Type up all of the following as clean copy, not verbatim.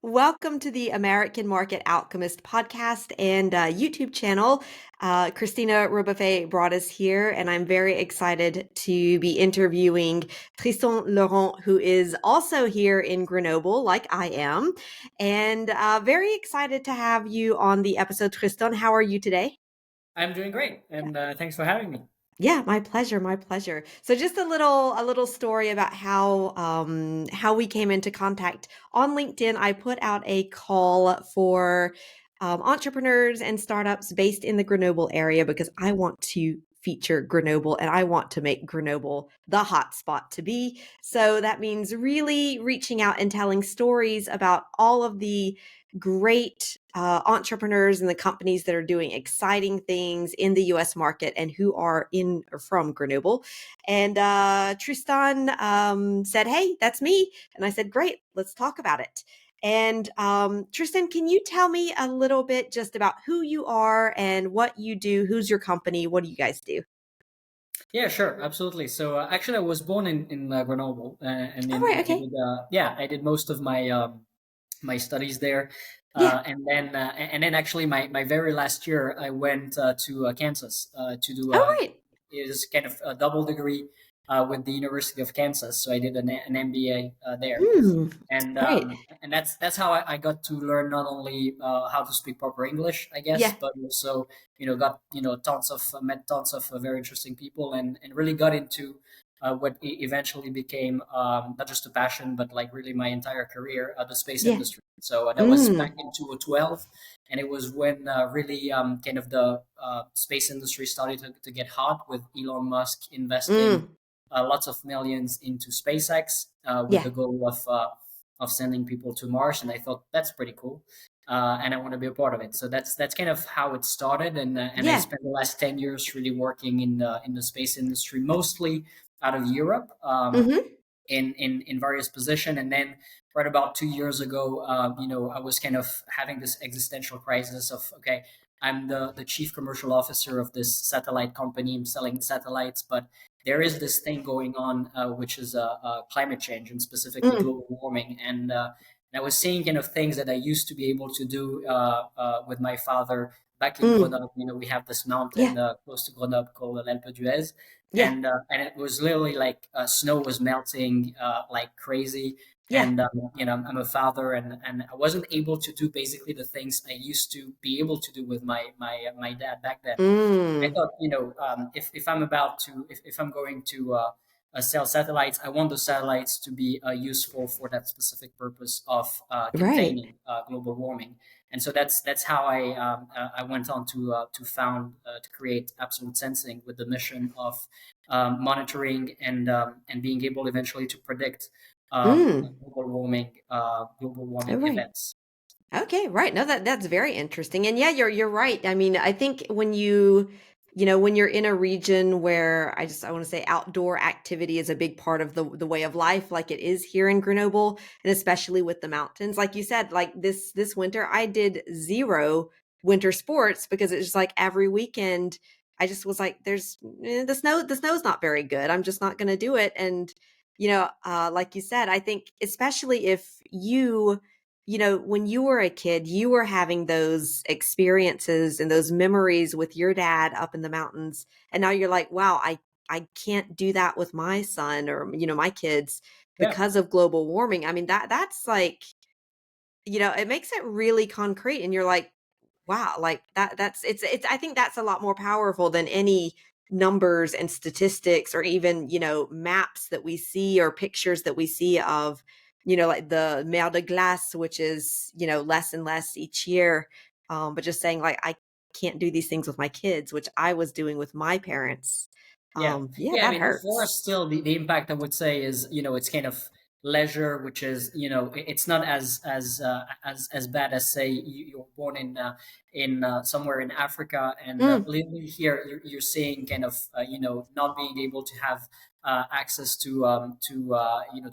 Welcome to the American Market Alchemist podcast and YouTube channel. Christina Robuffet brought us here, and I'm very excited to be interviewing Tristan Laurent, who is also here in Grenoble, like I am. And very excited to have you on the episode, Tristan. How are you today? I'm doing great, and thanks for having me. Yeah, my pleasure, my pleasure. So just a little story about how we came into contact. On LinkedIn, I put out a call for entrepreneurs and startups based in the Grenoble area because I want to feature Grenoble and I want to make Grenoble the hot spot to be. So that means really reaching out and telling stories about all of the great entrepreneurs and the companies that are doing exciting things in the US market and who are in or from Grenoble. And Tristan said, "Hey, that's me." And I said, "Great, let's talk about it." And Tristan, can you tell me a little bit just about who you are and what you do? Who's your company? What do you guys do? Yeah, sure, absolutely. So actually, I was born in Grenoble, and Oh, then right, I okay. did I did most of my studies there, Yeah. and then actually my very last year I went to Kansas to do Oh, right. is kind of a double degree with the University of Kansas. So I did an MBA there. Hmm. and Great. that's how I got to learn not only how to speak proper English, I guess, Yeah. but also got tons of met tons of very interesting people, and really got into what eventually became not just a passion but like really my entire career, the space Yeah. industry. So that was back Mm. in 2012, and it was when really kind of the space industry started to get hot with Elon Musk investing Mm. lots of millions into SpaceX with Yeah. the goal of sending people to Mars, and I thought that's pretty cool, and I want to be a part of it. So that's kind of how it started, and I Yeah. spent the last 10 years really working in the space industry, mostly out of Europe, Mm-hmm. in various position, and then right about 2 years ago, I was kind of having this existential crisis of, okay, I'm the chief commercial officer of this satellite company. I'm selling satellites, but there is this thing going on, which is climate change, and specifically Mm. global warming. And I was seeing kind of things that I used to be able to do with my father back in Mm. Grenoble. We have this mountain Yeah. close to Grenoble called l'Alpe d'Huez, Yeah. and it was literally like snow was melting like crazy. Yeah. I'm a father, and I wasn't able to do basically the things I used to be able to do with my dad back then. I Mm. thought, if I'm about to, if I'm going to sell satellites, I want the satellites to be useful for that specific purpose of Right. containing global warming. And so that's how I went on to found to create Absolute Sensing with the mission of monitoring and being able eventually to predict Mm. global Oh, warming right. events. Okay, right. No, that's very interesting. And yeah, you're right. I mean, I think when when you're in a region where I want to say outdoor activity is a big part of the way of life, like it is here in Grenoble, and especially with the mountains. Like you said, like this winter, I did zero winter sports because it's just like every weekend I just was like, the snow's not very good. I'm just not gonna do it. And like you said, I think especially if when you were a kid, you were having those experiences and those memories with your dad up in the mountains. And now you're like, wow, I can't do that with my son or, my kids Yeah. because of global warming. I mean, that's like, it makes it really concrete. And you're like, wow, like it's, I think that's a lot more powerful than any numbers and statistics or even, maps that we see or pictures that we see of, like the mer de glace, which is, less and less each year. But just saying like, I can't do these things with my kids, which I was doing with my parents. Yeah. Yeah, Yeah. I that mean, for hurts. us, still, the impact I would say is, it's kind of leisure, which is, it's not as bad as, say, you're born in somewhere in Africa, and Mm, literally here you're seeing kind of, not being able to have access to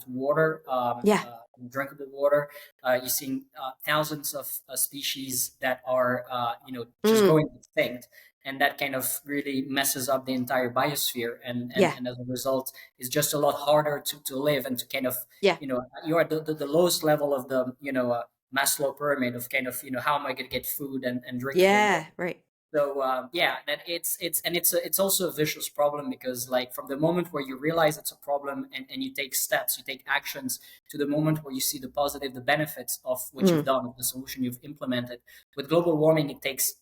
water, yeah. drinkable water. You're seeing thousands of species that are, just Mm, going extinct, and that kind of really messes up the entire biosphere, yeah. and as a result it's just a lot harder to live and to kind of, Yeah. you're at the lowest level of the, Maslow pyramid of kind of, how am I going to get food and drinkable water. Yeah, right. So yeah, that it's also a vicious problem, because like from the moment where you realize it's a problem, and you take steps, you take actions, to the moment where you see the positive, the benefits of what you've Mm, done, of the solution you've implemented. With global warming, it takes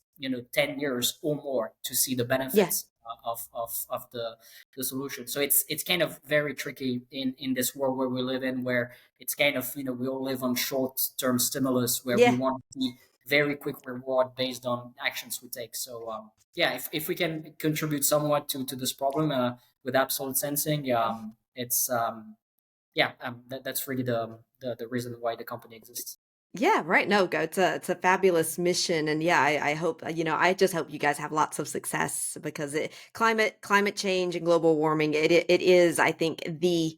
10 years or more to see the yeah. benefits of the solution. So it's kind of very tricky in this world where we live in, where it's kind of, we all live on short term stimulus, where we Yeah. want to see very quick reward based on actions we take. So yeah, if we can contribute somewhat to this problem with absolute sensing, it's yeah, that's really the reason why the company exists. Yeah, right. No, go. It's a fabulous mission, and yeah, I hope I just hope you guys have lots of success because climate change and global warming it is I think the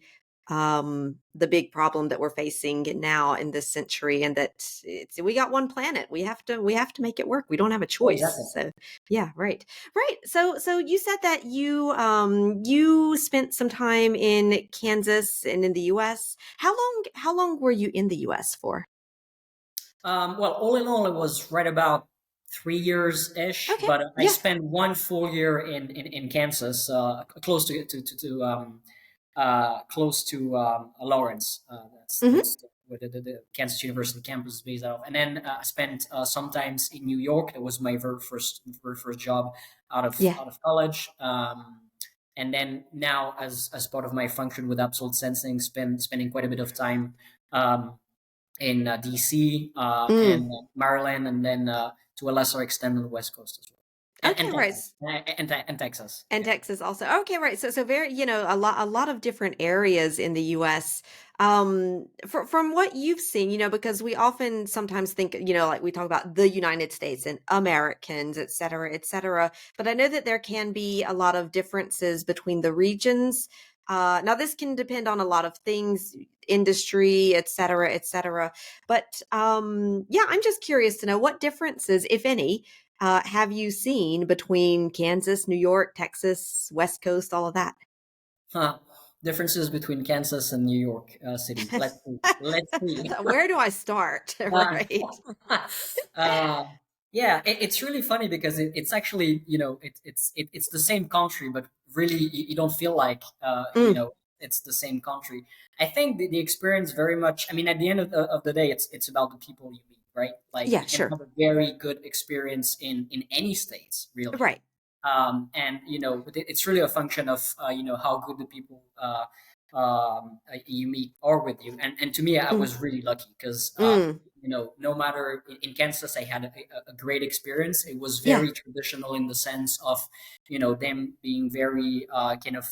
big problem that we're facing now in this century, and that we got one planet. We have to make it work. We don't have a Oh, choice. exactly. So yeah, right, right. So you said that you spent some time in Kansas and in the U.S. How long were you in the U.S. for? Well, all in all, it was right about 3 years ish, Okay. but I Yeah. spent one full year in Kansas, close close to Lawrence. Mhm. That's where the Kansas University campus is based out of. And then I spent sometimes in New York. That was my very first job Yeah. out of college. And then now, as part of my function with Absolute Sensing, spending quite a bit of time. Um, in DC Mm. and Maryland, and then to a lesser extent on the West Coast as well, and Okay, right. Texas, and Texas. And Yeah. Texas also. Okay, right. So very, a lot of different areas in the US. From what you've seen, because we often sometimes think, like we talk about the United States and Americans, et cetera, et cetera. But I know that there can be a lot of differences between the regions. Now this can depend on a lot of things, industry, et cetera, et cetera. But yeah, I'm just curious to know what differences, if any, have you seen between Kansas, New York, Texas, West Coast, all of that? Huh. Differences between Kansas and New York City. Let's see. Let's see. So where do I start? Uh, Right. uh, yeah, it's really funny because it's actually, it's the same country, but really you don't feel like Mm, it's the same country. I think the experience very much. I mean, at the end of the day, it's about the people you meet, right? Like yeah, you can sure. have a very good experience in any states, really. Right. And it's really a function of how good the people you meet are with you. And to me, I Mm, was really lucky because mm, no matter in Kansas, I had a great experience. It was yeah. very traditional in the sense of them being very kind of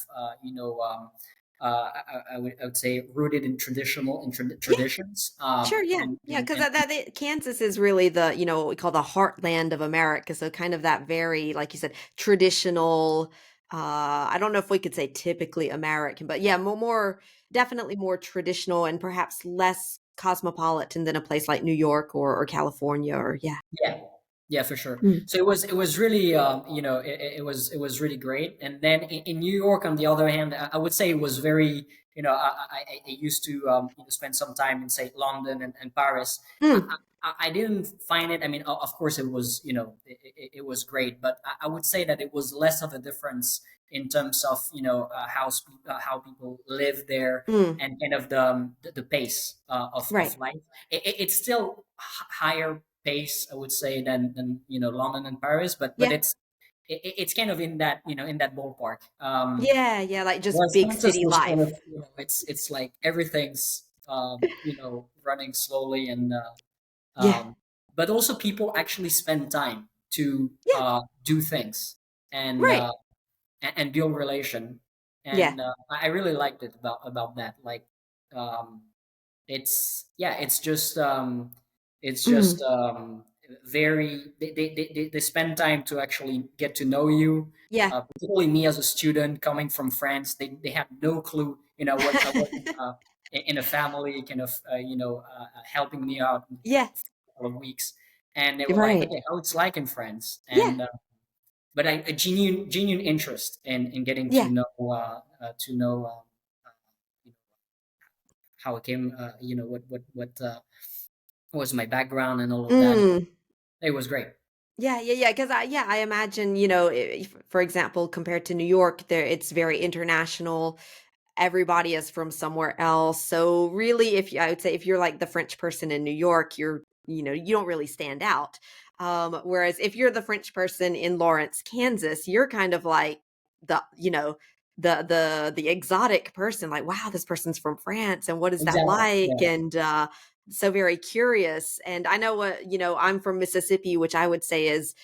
I would say rooted in Yeah. traditions. Sure. Yeah. Yeah. Because Kansas is really what we call the heartland of America. So kind of that very, like you said, traditional. I don't know if we could say typically American, but yeah, definitely more traditional and perhaps less cosmopolitan than a place like New York or California or yeah. Yeah, yeah, for sure. Mm, So it was really it was really great. And then in New York, on the other hand, I would say it was very I used to spend some time in, say, London and Paris. I, mm, I didn't find it. I mean, of course, it was it was great, but I would say that it was less of a difference in terms of how people live there, mm. and kind of the pace of Right. life. It's still higher pace, I would say, than London and Paris, but Yeah. it's kind of in that ballpark. Yeah. Yeah. Like just Whereas big Texas city was kind of life. it's like everything's running slowly, and Yeah. but also people actually spend time to Yeah. do things, and Right. and build relation. Yeah. And I really liked it about that. Like um, it's just Mm. very they spend time to actually get to know you, Yeah. particularly me as a student coming from France. They have no clue, what I wasn't in a family kind of helping me out in Yeah. a couple of weeks, and they were like, Right. okay, how it's like in France. Yeah. And but a genuine interest in getting Yeah. to know uh, how it came, what was my background and all of that. Mm. It was great. Yeah, yeah, yeah. Because I imagine, you know, for example, compared to New York, there it's very international. Everybody is from somewhere else. So really, if I would say if you're like the French person in New York, you know, you don't really stand out. Whereas if you're the French person in Lawrence, Kansas, you're kind of like you know, the exotic person, like, wow, this person's from France, and what is that Exactly. like? Yeah. And so very curious. And I know what, you know, I'm from Mississippi, which I would say is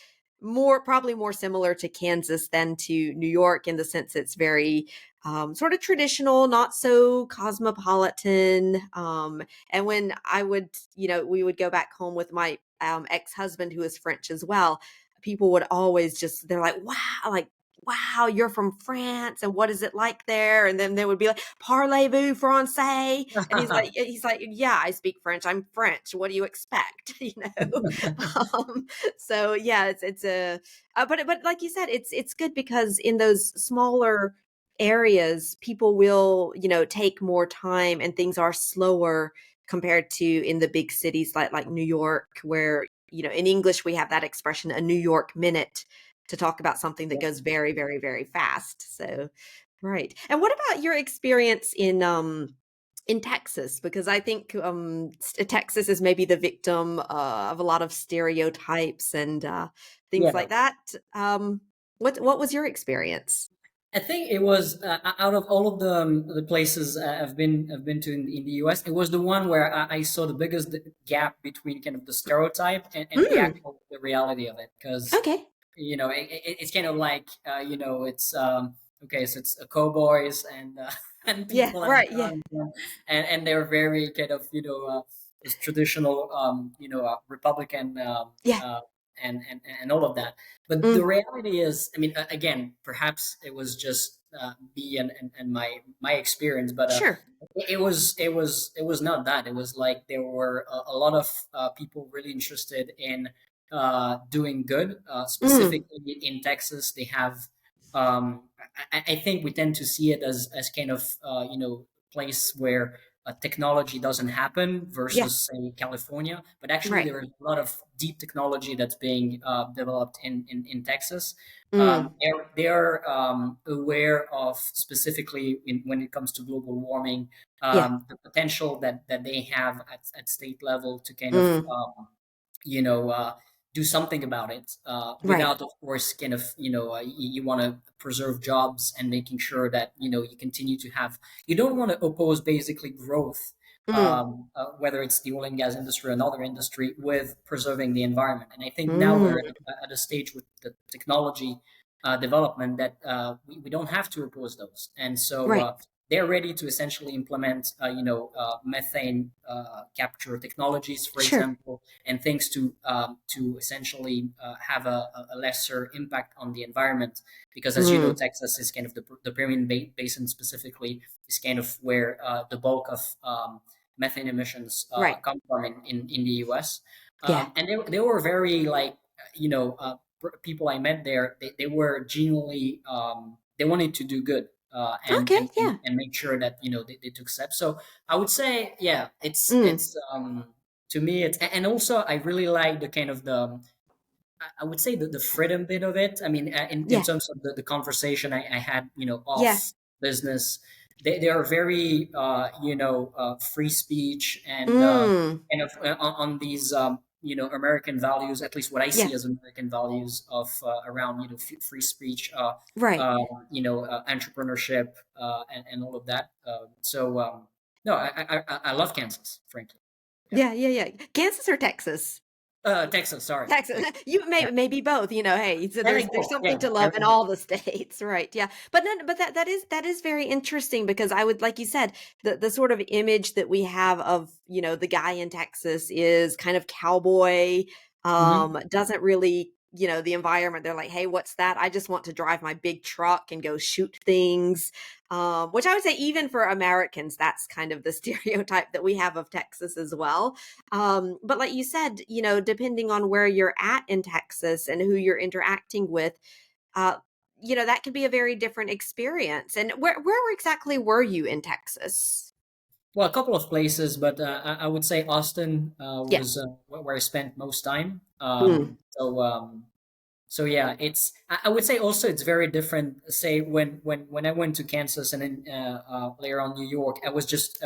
probably more similar to Kansas than to New York in the sense it's very sort of traditional, not so cosmopolitan. And when I would, you know, we would go back home with my ex-husband who is French as well, people would always just, they're like, wow, you're from France and what is it like there? And then they would be like, parlez-vous français? And he's like, yeah, I speak French. I'm French. What do you expect? You know? So yeah, it's a, but like you said, it's good because in those smaller areas, people will, you know, take more time and things are slower compared to in the big cities like New York, where, you know, in English we have that expression, a New York minute, to talk about something that Yeah. goes very, very, very fast. So, right. And what about your experience in Texas? Because I think Texas is maybe the victim of a lot of stereotypes and things Yeah. like that. What was your experience? I think it was out of all of the places I've been to in the U.S. It was the one where I saw the biggest gap between kind of the stereotype and the Mm, actual the reality of it. Because okay. it's kind of like it's okay, so it's cowboys and and Yeah. people have Right. Yeah. guns, and they're very kind of this traditional Republican Yeah. and all of that. But the Mm, reality is, I mean, again, perhaps it was just me and my experience, but sure. it was not that. It was like there were a lot of people really interested in doing good. Mm, Specifically in Texas, they have. I think we tend to see it as kind of place where technology doesn't happen yeah. versus say California, but actually Right. there is a lot of deep technology that's being developed in Texas. Mm, They're aware of specifically when it comes to global warming, yeah. the potential that they have at state level to kind of Mm, you know uh, do something about it right. without of course kind of you want to preserve jobs and making sure that you continue to have you don't want to oppose basically growth, Mm, whether it's the oil and gas industry or another industry, with preserving the environment. And I think now we're mm, at a stage with the technology development that we don't have to oppose those. And so right. they're ready to essentially implement, methane capture technologies, for Sure. example, and things to essentially have a lesser impact on the environment. Because, as you know, Mm, Texas is kind of the Permian Basin specifically is kind of where the bulk of methane emissions right. come from in the U.S. Yeah. And they were very like people I met there. They were genuinely they wanted to do good and, Okay. and and Yeah. and make sure that they took steps. So I would say, yeah, Mm, it's to me it's and also I really like the kind of the I would say the freedom bit of it. I mean, in yeah. terms of the conversation I had, Yeah. off business, they are very, free speech and Mm, kind of on these, American values, at least what I yeah. see as American values of around, free speech, Right. entrepreneurship, and all of that. No, I love Kansas, frankly. Yeah. Yeah. Yeah. Yeah. Kansas or Texas? Texas, sorry. Texas. Texas. You Yeah. maybe both, you know, hey, so there's Everything. something Yeah. to love in Everything. all the states, right? Yeah. But that is very interesting because I would, like you said, the sort of image that we have of, you know, the guy in Texas is kind of cowboy, Hmm. doesn't really, you know, the environment. They're like, hey, what's that? I just want to drive my big truck and go shoot things. Which I would say even for Americans, that's kind of the stereotype that we have of Texas as well. But like you said, you know, depending on where you're at in Texas and who you're interacting with, uh, you know, that could be a very different experience. And where exactly were you in Texas? Well, a couple of places, but I would say Austin Yeah. was where I spent most time. Mm. So yeah, it's I would say also it's very different. Say when I went to Kansas and then later on New York, I was just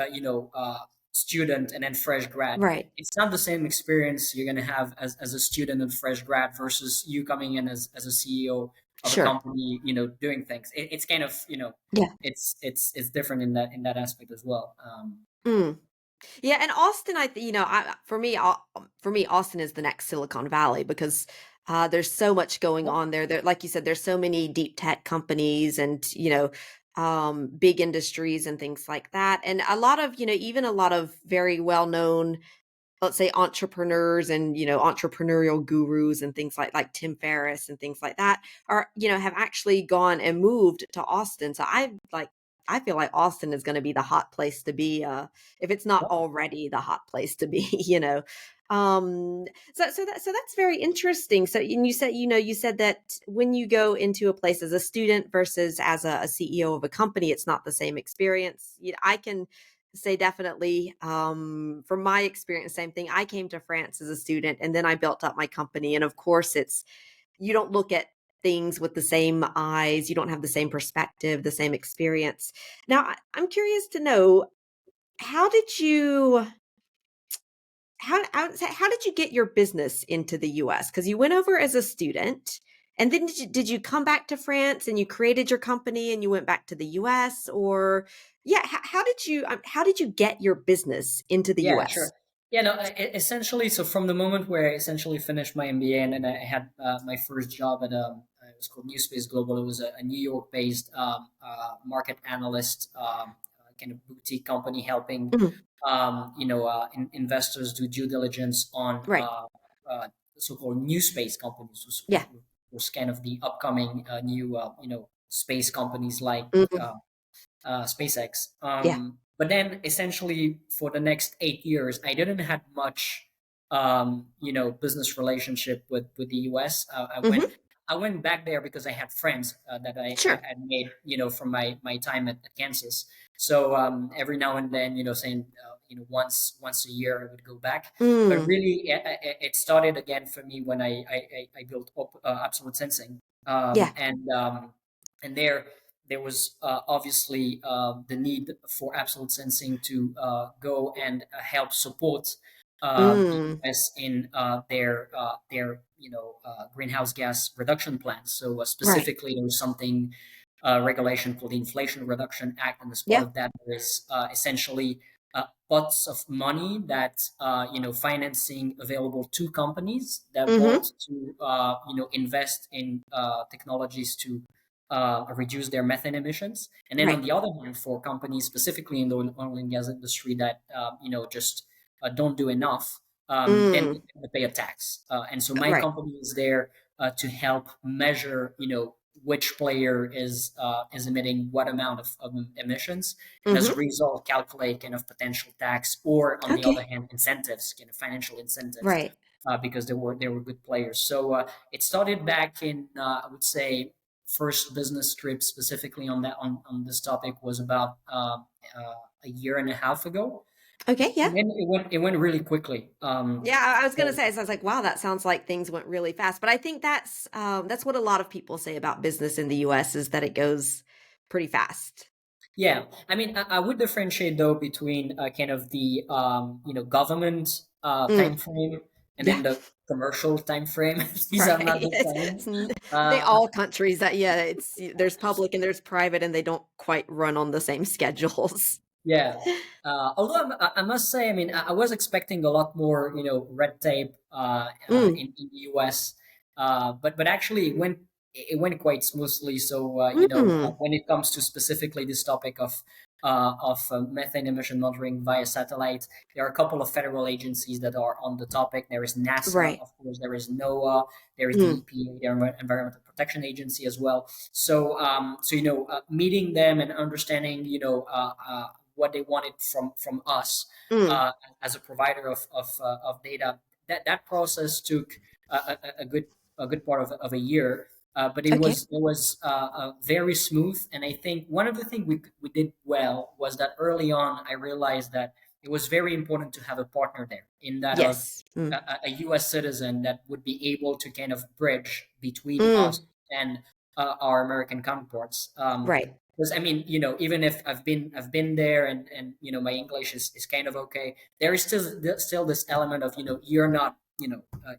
student and then fresh grad. Right. It's not the same experience you're gonna have as a student and fresh grad versus you coming in as a CEO of a Sure. company, doing things. It's kind of Yeah. it's different in that aspect as well. Mm. Yeah, and Austin, for me, Austin is the next Silicon Valley because there's so much going on there. There, like you said, there's so many deep tech companies and big industries and things like that, and a lot of even a lot of very well known, let's say, entrepreneurs and entrepreneurial gurus and things like Tim Ferriss and things like that are have actually gone and moved to Austin. So I feel like Austin is going to be the hot place to be, if it's not already the hot place to be. um so that's very interesting. So, and you said that when you go into a place as a student versus as a CEO of a company, it's not the same experience. I can say definitely, from my experience, same thing. I came to France as a student and then I built up my company. And of course, you don't look at things with the same eyes. You don't have the same perspective, the same experience. Now, I'm curious to know, how did you how did you get your business into the US? Because you went over as a student, and then did you come back to France and you created your company and you went back to the US? Or yeah, how did you get your business into the Yeah, US? sure. Yeah, no, essentially, so from the moment where I essentially finished my MBA and then I had my first job at it was called New Space Global. It was a New York-based market analyst, kind of boutique company helping, Mhm. investors do due diligence on Right. uh, so-called new space companies, Yeah. was kind of the upcoming new, space companies like Mhm. uh, SpaceX. Yeah. But then essentially for the next 8 years, I didn't have much, business relationship with the US. Mhm. I went back there because I had friends that I Sure. had made, from my time at Kansas. So every now and then, saying, once a year I would go back. But Mm. really, it started again for me when I built up Absolute Sensing, Yeah. and there was obviously the need for Absolute Sensing to go and help support the Mm. US in their greenhouse gas reduction plans. So Right. specifically, there was something regulation called the Inflation Reduction Act, and as part Yeah. of that, there is essentially pots of money that financing available to companies that Mhm. want to invest in technologies to reduce their methane emissions. And then on Right. the other hand, for companies specifically in the oil and gas industry that just don't do enough, then Mm. they pay a tax. And so my Right. company is there to help measure, which player is emitting what amount of emissions, and as a Mhm. result, calculate kind of potential tax, or on the other Okay. hand, incentives, kind of financial incentives, Right. because they were good players. So it started back in I would say first business trip specifically on this topic was about a year and a half ago, Okay, yeah. and then it went really quickly. Yeah, I was gonna So say, so I was like, wow, that sounds like things went really fast. But I think that's what a lot of people say about business in the US, is that it goes pretty fast. yeah, I mean, I would differentiate though between kind of the government time Mm. frame and Yeah. then the commercial time frame. These are not Right. the same. I think Uh, all countries that, yeah, there's public and there's private, and they don't quite run on the same schedules. Yeah. Although I must say, I mean, I was expecting a lot more, red tape Mm. in the US, but actually it went quite smoothly. So Mm. when it comes to specifically this topic of methane emission monitoring via satellite, there are a couple of federal agencies that are on the topic. There is NASA, Right. of course. There is NOAA. There is the Mm. EPA, the Environmental Protection Agency as well. So meeting them and understanding, what they wanted from us Mm. uh, as a provider of data. That process took a good part of a year. but Okay. it was very smooth. And I think one of the things we did well was that early on I realized that it was very important to have a partner there, in that of Yes. Mm. a U.S. citizen that would be able to kind of bridge between us Mm. and our American counterparts. Right. Because I mean, even if I've been there, and my English is kind of okay, there is still this element of you're not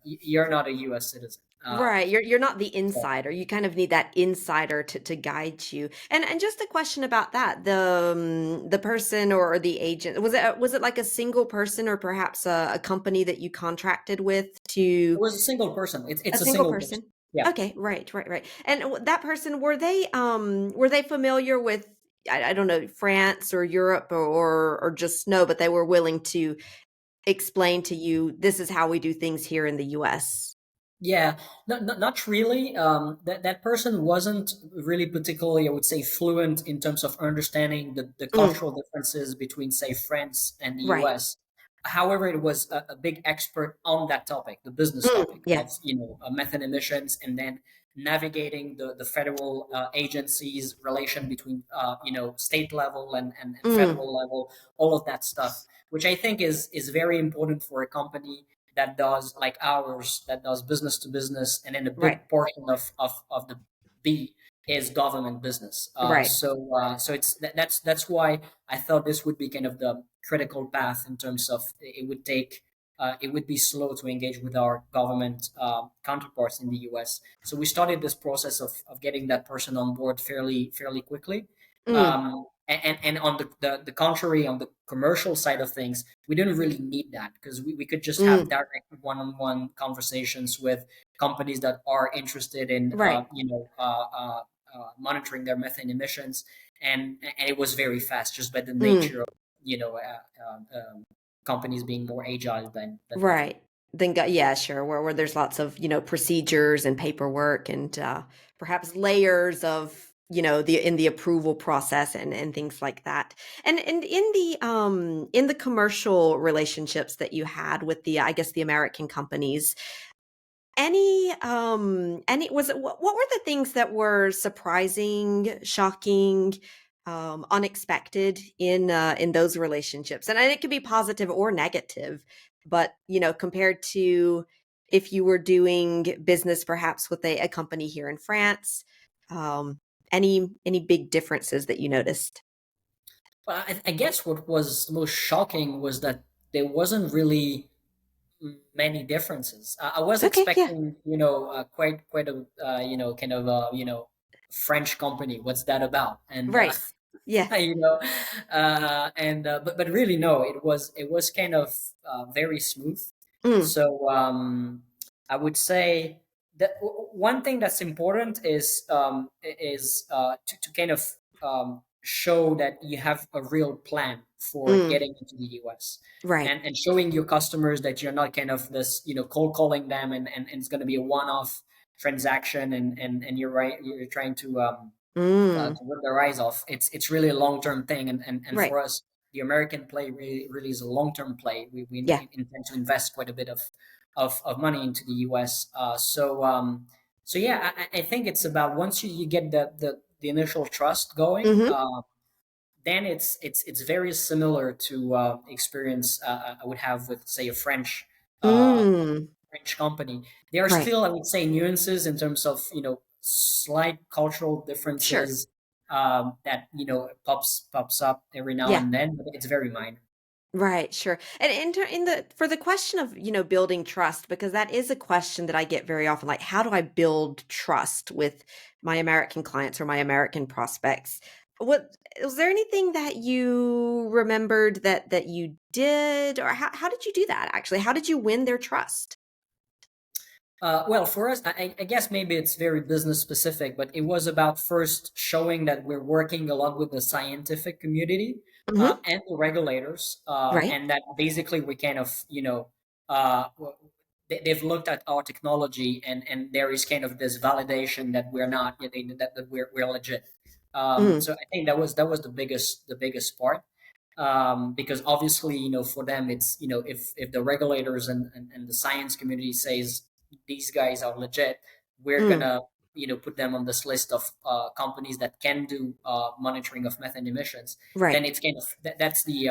you're not a U.S. citizen. Right, you're not the So insider, you kind of need that insider to guide you. And just a question about that, the person or the agent, was it like a single person or perhaps a company that you contracted with it to was a single person. a It's a single single person. person? Yeah. Okay, right, right, right. And that person, were they familiar with, I don't know, France or Europe or just no, but they were willing to explain to you, "This is how we do things here in the US." Yeah, not really. That person wasn't really particularly, I would say, fluent in terms of understanding the Mm, cultural differences between, say, France and the right. U.S. However, it was a big expert on that topic, the business Mm, topic yeah. of methane emissions, and then navigating the federal agencies, relation between state level and Mm, federal level, all of that stuff, which I think is very important for a company that does, like ours, that does business to business, and then a right. big portion of the B is government business. Right. So that's why I thought this would be kind of the critical path, in terms of it would be slow to engage with our government counterparts in the U.S. So we started this process of getting that person on board fairly quickly. Mm, And on the contrary, on the commercial side of things, we didn't really need that, because we could just have mm, direct one-on-one conversations with companies that are interested in right. monitoring their methane emissions, and it was very fast, just by the Mm, nature of you know uh, companies being more agile than other. right. Then go yeah, sure, where there's lots of, procedures and paperwork and, perhaps layers of, in the approval process and things like that. And in the commercial relationships that you had with the, I guess, the American companies, any was it what were the things that were surprising, shocking, unexpected in those relationships? And it could be positive or negative, but, compared to if you were doing business perhaps with a company here in France, any big differences that you noticed? But I guess what was most shocking was that there wasn't really many differences. I was Okay, yeah. expecting, quite a, kind of French company. What's that about? And Right. Yeah. you know, and but really no, it was kind of very smooth. Mm, So I would say that one thing that's important is to kind of show that you have a real plan for mm, getting into the US, right. and showing your customers that you're not kind of this cold calling them, and it's going to be a one-off transaction, and you're trying Mm, to rip their eyes off. It's really a long term thing, and right. for us, the American play really is a long term play. We Yeah. intend to invest quite a bit of money into the U.S. So yeah, I think it's about, once you get the initial trust going. Mhm. Then it's very similar to experience I would have with, say, a uh, Mm, French company. There are right. still, I would say, nuances in terms of slight cultural Sure. differences that pops up every now Yeah. and then, but it's very minor. Right, sure. And in the for the question of, building trust, because that is a question that I get very often, like, how do I build trust with my American clients or my American prospects? What was there anything that you remembered that you did, or how did you do that actually? How did you win their trust? Well, for us, I guess maybe it's very business specific, but it was about first showing that we're working a lot with the scientific community Mhm. and the regulators, Right. and that basically we kind of, uh, w- they've looked at our technology, and there is kind of this validation that we're not, that we're legit. Mm, So I think that was the biggest part, because obviously, for them, it's, if the regulators and the science community says these guys are legit, we're mm, gonna put them on this list of companies that can do monitoring of methane emissions, then Right. it's kind of that's the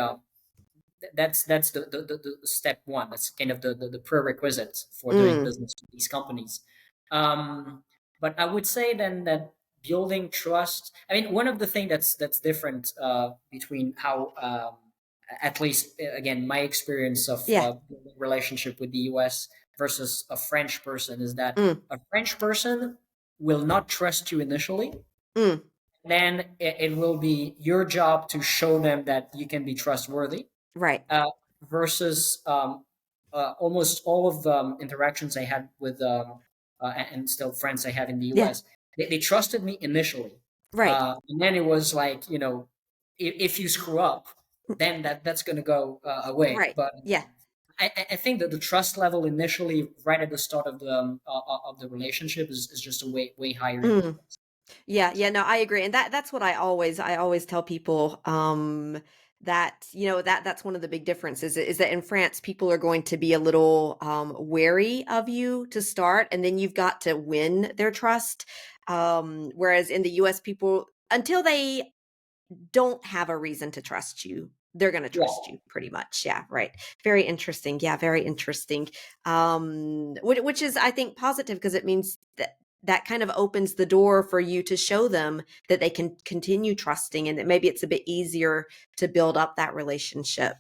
step one. That's kind of the prerequisites for doing Mm, business with these companies. Um, but I would say then that building trust. I mean, one of the things that's different between how, at least again, my experience of yeah. building relationship with the U.S. versus a French person is that Mm, a French person will not trust you initially. mm, Then it will be your job to show them that you can be trustworthy, right. uh, versus almost all of the interactions I had with and still friends I have in the Yeah. US. They trusted me initially, Right. and then it was like, if you screw up, then that's going to go away. Right. But Yeah. I think that the trust level initially, right at the start of the relationship, is just a way higher in the Mm. US. Yeah, yeah, no, I agree. And that's what I always tell people, that, that's one of the big differences is that in France, people are going to be a little wary of you to start, and then you've got to win their trust. Whereas in the US, people, until they don't have a reason to trust you, they're going to trust Yeah. you pretty much. Yeah, right. Very interesting. Yeah, very interesting. Which is, I think, positive because it means that kind of opens the door for you to show them that they can continue trusting and that maybe it's a bit easier to build up that relationship.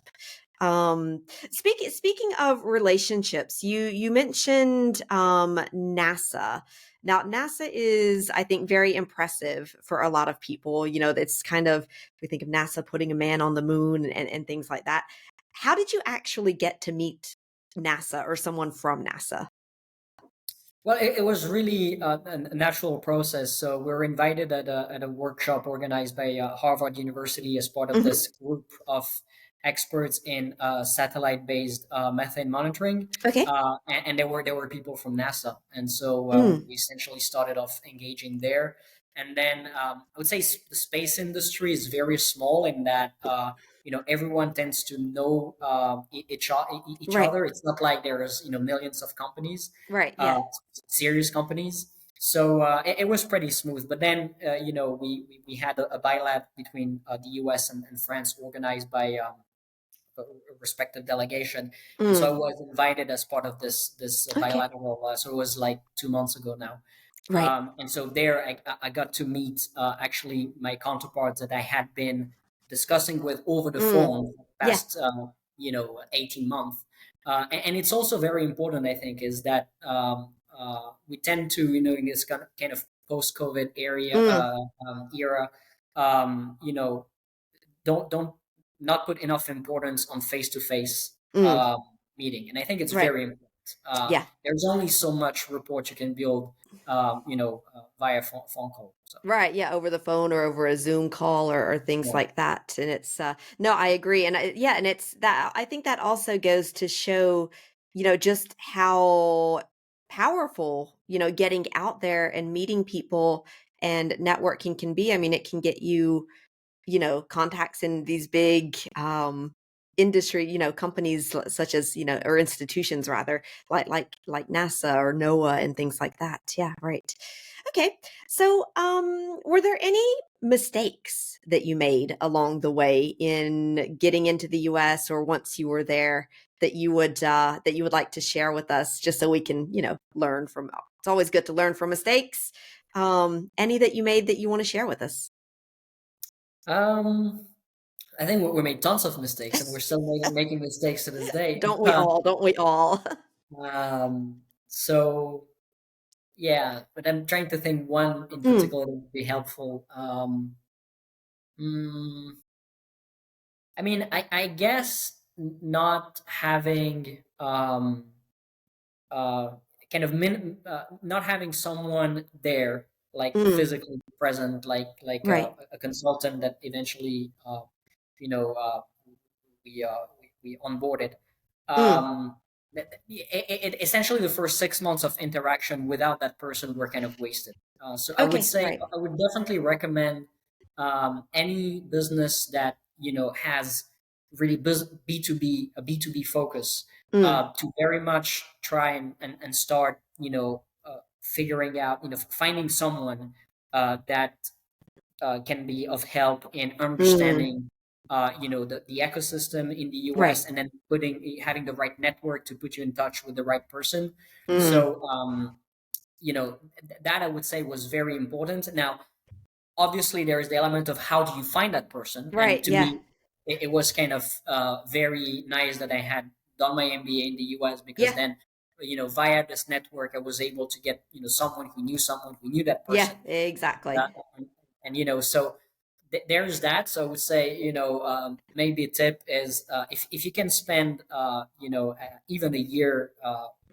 Speaking of relationships, you mentioned NASA. Now, NASA is, I think, very impressive for a lot of people. It's kind of, we think of NASA putting a man on the moon and things like that. How did you actually get to meet NASA or someone from NASA? Well, it was really a natural process. So we were invited at a workshop organized by Harvard University as part of Hmm. this group of experts in satellite-based methane monitoring, Okay. and there were people from NASA, and so Mm, we essentially started off engaging there. And then I would say the space industry is very small in that. Everyone tends to know each right. other. It's not like there's millions of companies, Right. uh, Yeah. serious companies. So it was pretty smooth. But then, we had a bilat between the U.S. and France, organized by a respective delegation, and so I Mm, was invited as part of this okay. bilateral. So it was like 2 months ago now. Right. And so there, I got to meet actually my counterparts that I had been discussing with over the Mm, phone for the yeah. past 18 months. And it's also very important, I think, is that we tend to, in this kind of post-COVID Mm, era, um, you know, don't not put enough importance on face-to-face mm, meeting, and I think it's right. very important. Yeah. There's only so much rapport you can build, via phone call. So Right, yeah, over the phone or over a Zoom call or things yeah, like that, and it's, no, I agree, and yeah, and it's that I think that also goes to show, just how powerful, getting out there and meeting people and networking can be. I mean, it can get you, contacts in these big industry, companies such as, or institutions rather, like NASA or NOAA and things like that. Yeah, right. Okay. So, were there any mistakes that you made along the way in getting into the US or once you were there that you would like to share with us just so we can, learn from, it's always good to learn from mistakes. Any that you made that you want to share with us? um, I think we made tons of mistakes, and we're still making mistakes to this day. Don't we all? Don't we all? So yeah, but I'm trying to think one in Mm, particular that would be helpful. Mm, I mean, I guess not having uh, not having someone there, like mm, physically present, like right. a consultant that eventually you know uh, we onboarded. Mm, Essentially the first 6 months of interaction without that person were kind of wasted. So I would okay, say right. I would definitely recommend any business that has really B2B a B2B focus, Mm, to very much try and start figuring out, finding someone that can be of help in Mm, understanding, the ecosystem in the right. US, and then having the right network to put you in touch with the right person. Mm, So, that I would say was very important. Now, obviously, there is the element of how do you find that person, and right. to Yeah. me, it was kind of very nice that I had done my MBA in the US, because Yeah. then, via this network, I was able to get, someone who knew that Yeah. person. Exactly. uh, and so there's that. So I would say, maybe a tip is, if you can spend, even a year,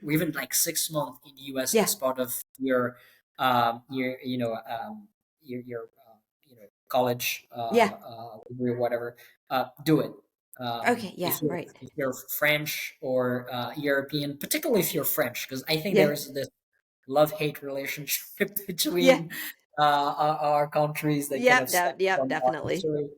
or even like 6 months in the US Yeah. as part of your college Yeah. degree or whatever, do it. Okay. Yeah. If you're Right. French or European, particularly if you're French, because I think Yeah. there is this love-hate relationship Yeah. between our countries that kind of stems Yep. from our Definitely. history.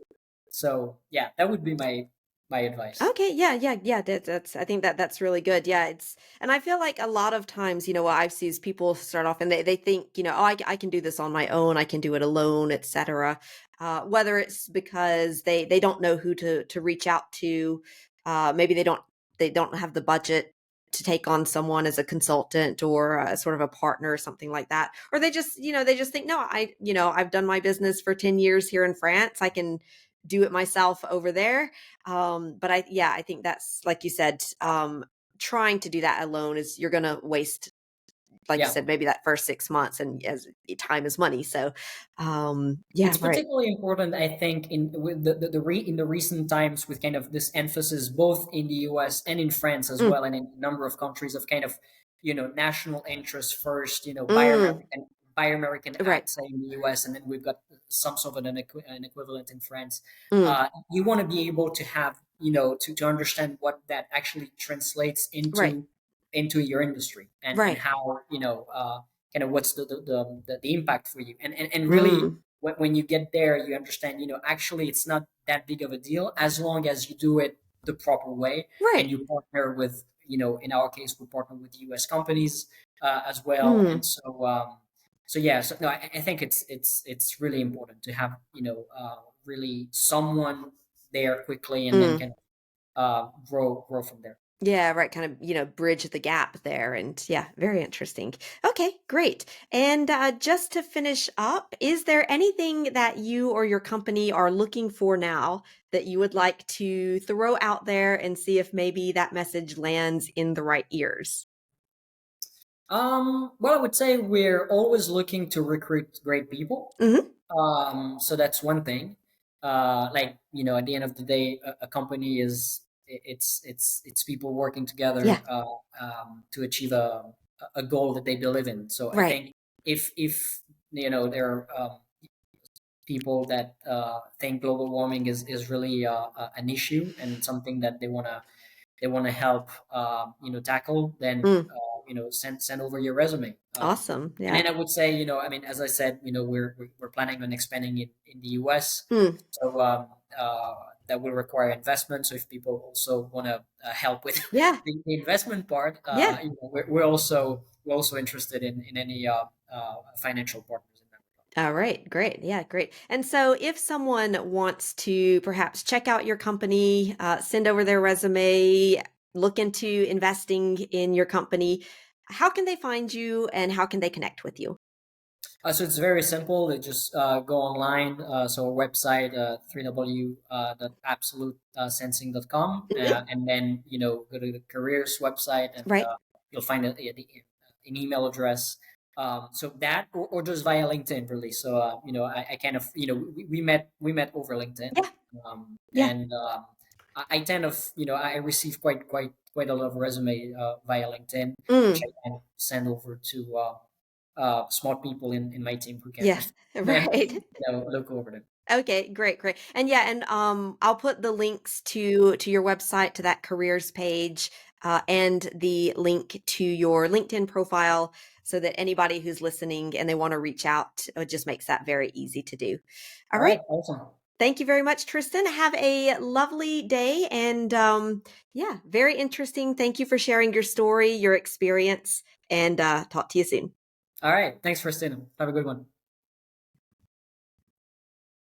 So yeah, that would be my advice. Okay, yeah. That's I think that that's really good. Yeah, and I feel like a lot of times, what I've seen is people start off and they think, oh, I can do this on my own, I can do it alone, etc. Whether it's because they don't know who to reach out to, maybe they don't have the budget to take on someone as a consultant or sort of a partner or something like that, or they just think, no, I've done my business for 10 years here in France, I can do it myself over there. But I think that's like you said, trying to do that alone is you're going to waste, like you Yeah. said, maybe that first 6 months, and as time is money. So, yeah, It's right. particularly important, I think, in with in the recent times, with kind of this emphasis both in the U.S. and in France as Mm, well, and in a number of countries, of kind of, national interest first. mm, Buy American right. act, say, in the U.S., and then we've got some sort of an equivalent in France. Mm, You want to be able to have, to understand what that actually translates right. into your industry, and Right. how, kind of what's the impact for you, and really, Mm, when you get there, you understand, actually it's not that big of a deal, as long as you do it the proper way, and right. you partner with, in our case, we partner with US companies as well. And Mm, so yeah, so no, I think it's really important to have, really someone there quickly, and then mm. kind of grow from there. Yeah, right. Kind of, bridge the gap there. And yeah, very interesting. Okay, great. And just to finish up, is there anything that you or your company are looking for now that you would like to throw out there and see if maybe that message lands in the right ears? Well, I would say we're always looking to recruit great people. Hmm. So that's one thing. Like, at the end of the day, a company is, it's people working Yeah, together to achieve a goal that they believe in. So I right. think, if there are people that think global warming is really an issue, and something that they want to help, tackle, then Mm, send over your resume. awesome. And Yeah. then I would say, I mean, as I said, we're planning on expanding in the US. Mm, So that will require investment. So if people also want to help with yeah. the investment part, Yeah. we're also interested in any financial partners in that regard. All right, great. Yeah, great. And so, if someone wants to perhaps check out your company, send over their resume, look into investing in your company, how can they find you and how can they connect with you? So it's very simple. They just go online. So our website, 3w.absolutsensing.com, Mhm. and then, go to the careers website, and Right. you'll find an email address. So that, or just via LinkedIn, really. So I kind of, we met over LinkedIn, Yeah. Yeah. and I tend of, I receive quite a lot of resume via LinkedIn, which Mm. I can send over to smart people in my team who can Yeah. then, Right. look over them. Okay, great, great. And yeah, and I'll put the links to your website, to that careers page, and the link to your LinkedIn profile so that anybody who's listening and they want to reach out, it just makes that very easy to do. All All right. right, awesome. Thank you very much, Tristan. Have a lovely day, and yeah, very interesting. Thank you for sharing your story, your experience, and talk to you soon. All right. Thanks, Tristan. Have a good one.